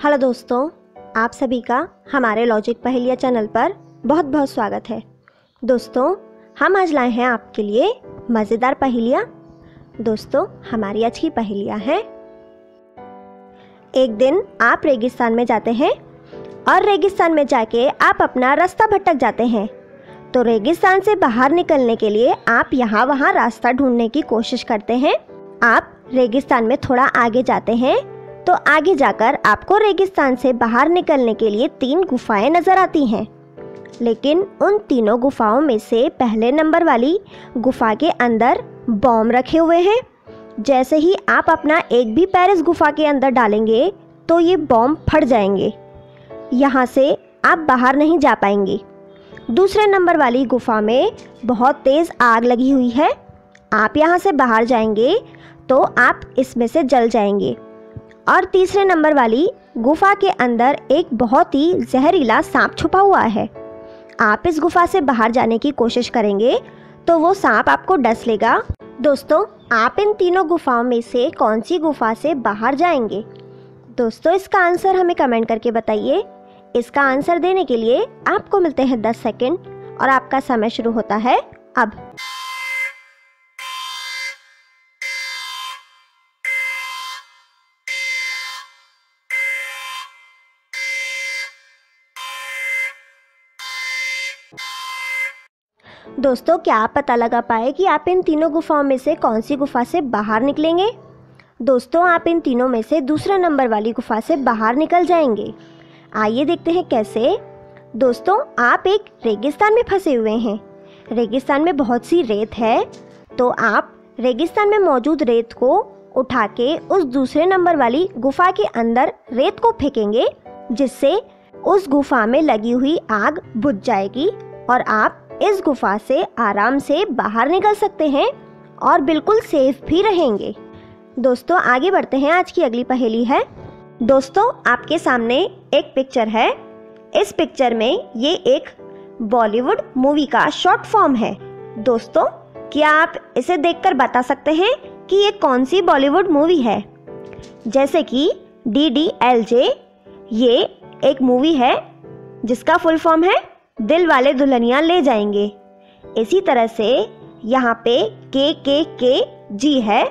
Hello दोस्तों, आप सभी का हमारे लॉजिक पहेलियाँ चैनल पर बहुत बहुत स्वागत है। दोस्तों, हम आज लाए हैं आपके लिए मज़ेदार पहेलियाँ। दोस्तों, हमारी आज की पहेलियाँ हैं। एक दिन आप रेगिस्तान में जाते हैं और रेगिस्तान में जाके आप अपना रास्ता भटक जाते हैं। तो रेगिस्तान से बाहर निकलने के लिए आप यहाँ वहाँ रास्ता ढूंढने की कोशिश करते हैं। आप रेगिस्तान में थोड़ा आगे जाते हैं तो आगे जाकर आपको रेगिस्तान से बाहर निकलने के लिए 3 गुफाएं नज़र आती हैं। लेकिन उन तीनों गुफाओं में से पहले नंबर वाली गुफा के अंदर बॉम्ब रखे हुए हैं। जैसे ही आप अपना एक भी पैर इस गुफा के अंदर डालेंगे तो ये बॉम्ब फट जाएंगे। यहाँ से आप बाहर नहीं जा पाएंगे। दूसरे नंबर वाली गुफा में बहुत तेज़ आग लगी हुई है। आप यहाँ से बाहर जाएंगे तो आप इसमें से जल जाएंगे। और तीसरे नंबर वाली गुफा के अंदर एक बहुत ही जहरीला सांप छुपा हुआ है। आप इस गुफा से बाहर जाने की कोशिश करेंगे तो वो सांप आपको डस लेगा। दोस्तों, आप इन तीनों गुफाओं में से कौन सी गुफा से बाहर जाएंगे? दोस्तों, इसका आंसर हमें कमेंट करके बताइए। इसका आंसर देने के लिए आपको मिलते हैं 10 सेकंड और आपका समय शुरू होता है अब। दोस्तों, क्या आप पता लगा पाए कि आप इन तीनों गुफाओं में से कौन सी गुफा से बाहर निकलेंगे? दोस्तों, आप इन तीनों में से दूसरे नंबर वाली गुफा से बाहर निकल जाएंगे। आइए देखते हैं कैसे। दोस्तों, आप एक रेगिस्तान में फंसे हुए हैं। रेगिस्तान में बहुत सी रेत है, तो आप रेगिस्तान में मौजूद रेत को उठा के उस दूसरे नंबर वाली गुफा के अंदर रेत को फेंकेंगे, जिससे उस गुफा में लगी हुई आग बुझ जाएगी और आप इस गुफा से आराम से बाहर निकल सकते हैं और बिल्कुल सेफ भी रहेंगे। दोस्तों, आगे बढ़ते हैं। आज की अगली पहेली है। दोस्तों, आपके सामने एक पिक्चर है। इस पिक्चर में ये एक बॉलीवुड मूवी का शॉर्ट फॉर्म है। दोस्तों, क्या आप इसे देखकर बता सकते हैं कि ये कौन सी बॉलीवुड मूवी है? जैसे कि DDLJ ये एक मूवी है जिसका फुल फॉर्म है दिल वाले दुल्हनिया ले जाएंगे। इसी तरह से यहाँ पे KKKG है।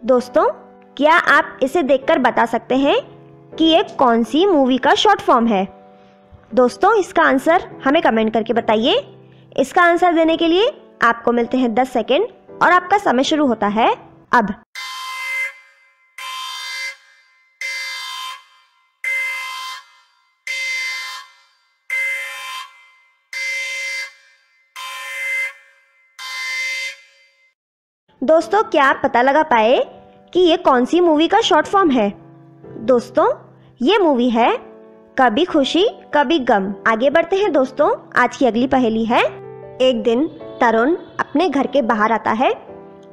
दोस्तों, क्या आप इसे देखकर बता सकते हैं कि ये कौन सी मूवी का शॉर्ट फॉर्म है? दोस्तों, इसका आंसर हमें कमेंट करके बताइए। इसका आंसर देने के लिए आपको मिलते हैं 10 सेकंड और आपका समय शुरू होता है अब। दोस्तों, क्या आप पता लगा पाए कि ये कौन सी मूवी का शॉर्ट फॉर्म है? दोस्तों, ये मूवी है कभी खुशी कभी गम। आगे बढ़ते हैं दोस्तों। आज की अगली पहेली है। एक दिन तरुण अपने घर के बाहर आता है।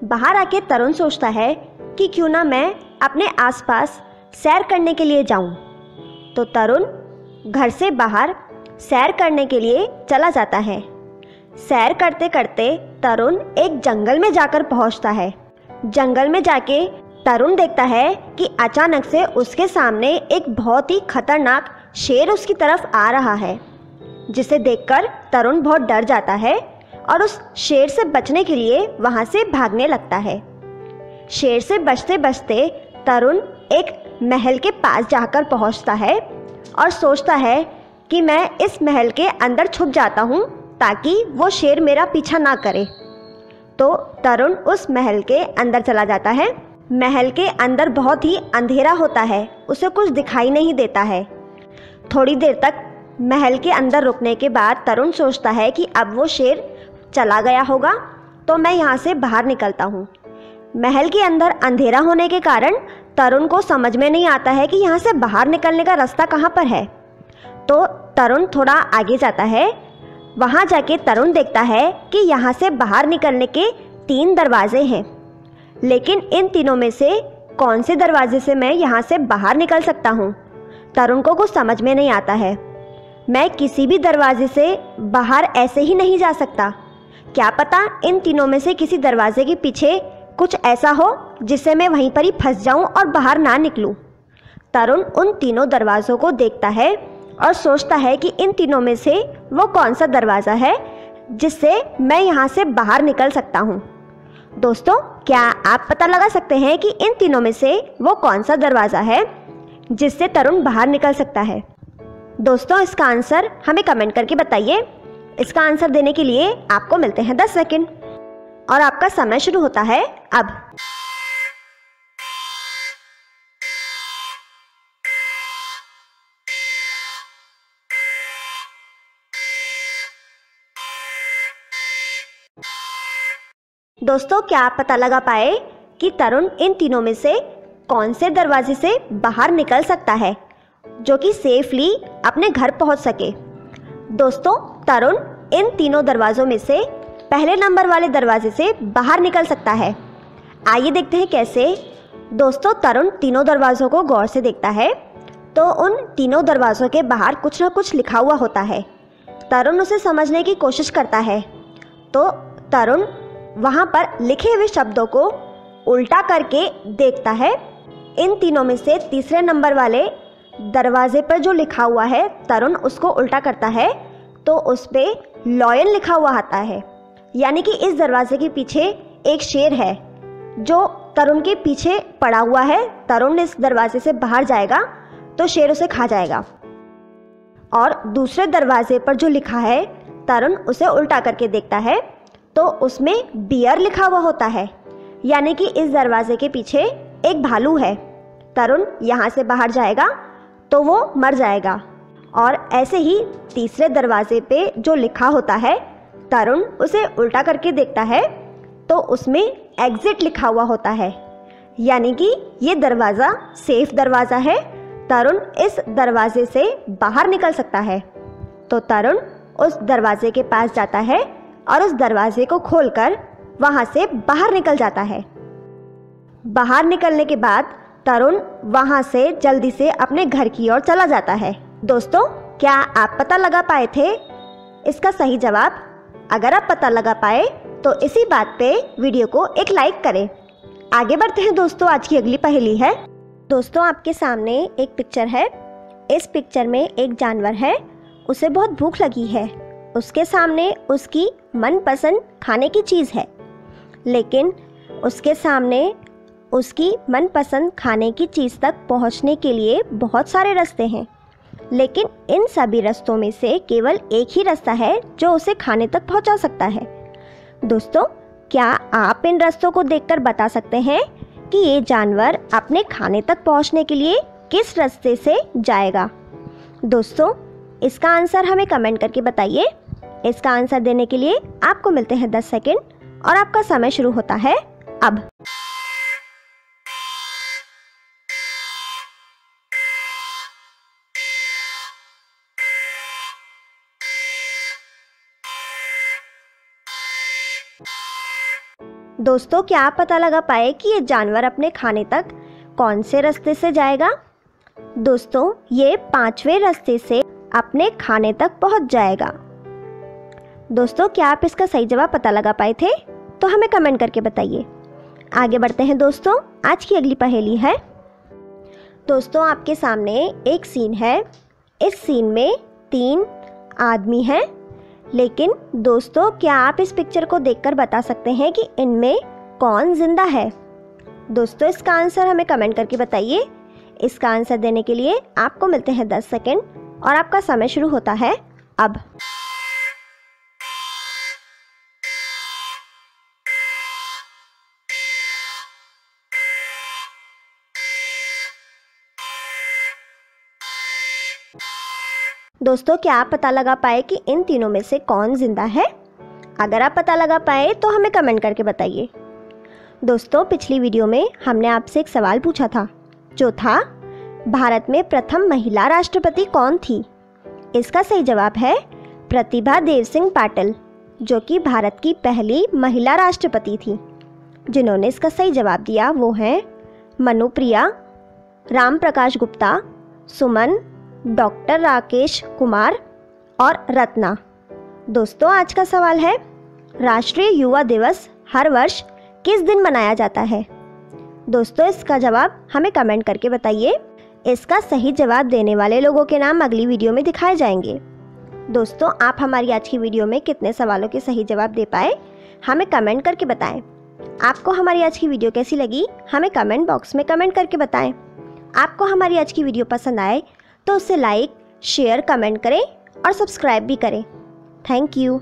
बाहर आके तरुण सोचता है कि क्यों ना मैं अपने आसपास सैर करने के लिए जाऊं। तो तरुण घर से बाहर सैर करने के लिए चला जाता है। सैर करते करते तरुण एक जंगल में जाकर पहुंचता है। जंगल में जाके तरुण देखता है कि अचानक से उसके सामने एक बहुत ही खतरनाक शेर उसकी तरफ आ रहा है, जिसे देखकर तरुण बहुत डर जाता है और उस शेर से बचने के लिए वहां से भागने लगता है। शेर से बचते बचते तरुण एक महल के पास जाकर पहुंचता है और सोचता है कि मैं इस महल के अंदर छुप जाता हूं ताकि वो शेर मेरा पीछा ना करे। तो तरुण उस महल के अंदर चला जाता है। महल के अंदर बहुत ही अंधेरा होता है, उसे कुछ दिखाई नहीं देता है। थोड़ी देर तक महल के अंदर रुकने के बाद तरुण सोचता है कि अब वो शेर चला गया होगा, तो मैं यहाँ से बाहर निकलता हूँ। महल के अंदर अंधेरा होने के कारण तरुण को समझ में नहीं आता है कि यहाँ से बाहर निकलने का रास्ता कहाँ पर है। तो तरुण थोड़ा आगे जाता है। वहाँ जाके तरुण देखता है कि यहाँ से बाहर निकलने के 3 दरवाजे हैं, लेकिन इन तीनों में से कौन से दरवाजे से मैं यहाँ से बाहर निकल सकता हूँ? तरुण को कुछ समझ में नहीं आता है। मैं किसी भी दरवाजे से बाहर ऐसे ही नहीं जा सकता। क्या पता इन तीनों में से किसी दरवाजे के पीछे कुछ ऐसा हो जिससे मैं वहीं पर ही फंस जाऊँ और बाहर ना निकलूँ। तरुण उन तीनों दरवाज़ों को देखता है और सोचता है कि इन तीनों में से वो कौन सा दरवाज़ा है जिससे मैं यहाँ से बाहर निकल सकता हूँ। दोस्तों, क्या आप पता लगा सकते हैं कि इन तीनों में से वो कौन सा दरवाज़ा है जिससे तरुण बाहर निकल सकता है? दोस्तों, इसका आंसर हमें कमेंट करके बताइए। इसका आंसर देने के लिए आपको मिलते हैं 10 सेकंड और आपका समय शुरू होता है अब। दोस्तों, क्या आप पता लगा पाए कि तरुण इन तीनों में से कौन से दरवाजे से बाहर निकल सकता है जो कि सेफली अपने घर पहुंच सके? दोस्तों, तरुण इन तीनों दरवाज़ों में से पहले नंबर वाले दरवाजे से बाहर निकल सकता है। आइए देखते हैं कैसे। दोस्तों, तरुण तीनों दरवाज़ों को गौर से देखता है तो उन तीनों दरवाज़ों के बाहर कुछ ना कुछ लिखा हुआ होता है। तरुण उसे समझने की कोशिश करता है तो तरुण वहाँ पर लिखे हुए शब्दों को उल्टा करके देखता है। इन तीनों में से तीसरे नंबर वाले दरवाजे पर जो लिखा हुआ है, तरुण उसको उल्टा करता है तो उस पर लॉयन लिखा हुआ आता है, यानी कि इस दरवाजे के पीछे एक शेर है जो तरुण के पीछे पड़ा हुआ है। तरुण इस दरवाजे से बाहर जाएगा तो शेर उसे खा जाएगा। और दूसरे दरवाजे पर जो लिखा है, तरुण उसे उल्टा करके देखता है तो उसमें बियर लिखा हुआ होता है, यानी कि इस दरवाजे के पीछे एक भालू है। तरुण यहाँ से बाहर जाएगा तो वो मर जाएगा। और ऐसे ही तीसरे दरवाजे पे जो लिखा होता है, तरुण उसे उल्टा करके देखता है तो उसमें एग्जिट लिखा हुआ होता है, यानी कि ये दरवाज़ा सेफ दरवाज़ा है। तरुण इस दरवाजे से बाहर निकल सकता है। तो तरुण उस दरवाजे के पास जाता है और उस दरवाजे को खोलकर वहाँ से बाहर निकल जाता है। बाहर निकलने के बाद तरुण वहाँ से जल्दी से अपने घर की ओर चला जाता है। दोस्तों, क्या आप पता लगा पाए थे इसका सही जवाब? अगर आप पता लगा पाए तो इसी बात पे वीडियो को एक लाइक करें। आगे बढ़ते हैं दोस्तों, आज की अगली पहेली है। दोस्तों, आपके सामने एक पिक्चर है। इस पिक्चर में एक जानवर है, उसे बहुत भूख लगी है। उसके सामने उसकी मनपसंद खाने की चीज़ है, लेकिन उसके सामने उसकी मनपसंद खाने की चीज़ तक पहुंचने के लिए बहुत सारे रास्ते हैं, लेकिन इन सभी रास्तों में से केवल एक ही रास्ता है जो उसे खाने तक पहुंचा सकता है। दोस्तों, क्या आप इन रास्तों को देखकर बता सकते हैं कि ये जानवर अपने खाने तक पहुंचने के लिए किस रास्ते से जाएगा? दोस्तों, इसका आंसर हमें कमेंट करके बताइए। इसका आंसर देने के लिए आपको मिलते हैं 10 सेकंड और आपका समय शुरू होता है अब। दोस्तों, क्या आप पता लगा पाए कि ये जानवर अपने खाने तक कौन से रास्ते से जाएगा? दोस्तों, ये 5वें रास्ते से अपने खाने तक पहुंच जाएगा। दोस्तों, क्या आप इसका सही जवाब पता लगा पाए थे? तो हमें कमेंट करके बताइए। आगे बढ़ते हैं दोस्तों, आज की अगली पहेली है। दोस्तों, आपके सामने एक सीन है। इस सीन में 3 आदमी हैं, लेकिन दोस्तों, क्या आप इस पिक्चर को देखकर बता सकते हैं कि इनमें कौन जिंदा है? दोस्तों, इसका आंसर हमें कमेंट करके बताइए। इसका आंसर देने के लिए आपको मिलते हैं 10 सेकंड और आपका समय शुरू होता है अब। दोस्तों, क्या आप पता लगा पाए कि इन तीनों में से कौन जिंदा है? अगर आप पता लगा पाए तो हमें कमेंट करके बताइए। दोस्तों, पिछली वीडियो में हमने आपसे एक सवाल पूछा था, जो था भारत में प्रथम महिला राष्ट्रपति कौन थी? इसका सही जवाब है प्रतिभा देव सिंह पाटिल, जो कि भारत की पहली महिला राष्ट्रपति थी। जिन्होंने इसका सही जवाब दिया वो हैं मनुप्रिया, राम प्रकाश गुप्ता, सुमन, डॉक्टर राकेश कुमार और रत्ना। दोस्तों, आज का सवाल है, राष्ट्रीय युवा दिवस हर वर्ष किस दिन मनाया जाता है? दोस्तों, इसका जवाब हमें कमेंट करके बताइए। इसका सही जवाब देने वाले लोगों के नाम अगली वीडियो में दिखाए जाएंगे। दोस्तों, आप हमारी आज की वीडियो में कितने सवालों के सही जवाब दे पाए, हमें कमेंट करके बताएं। आपको हमारी आज की वीडियो कैसी लगी, हमें कमेंट बॉक्स में कमेंट करके बताएं। आपको हमारी आज की वीडियो पसंद आए तो उसे लाइक, शेयर, कमेंट करें और सब्सक्राइब भी करें। Thank you.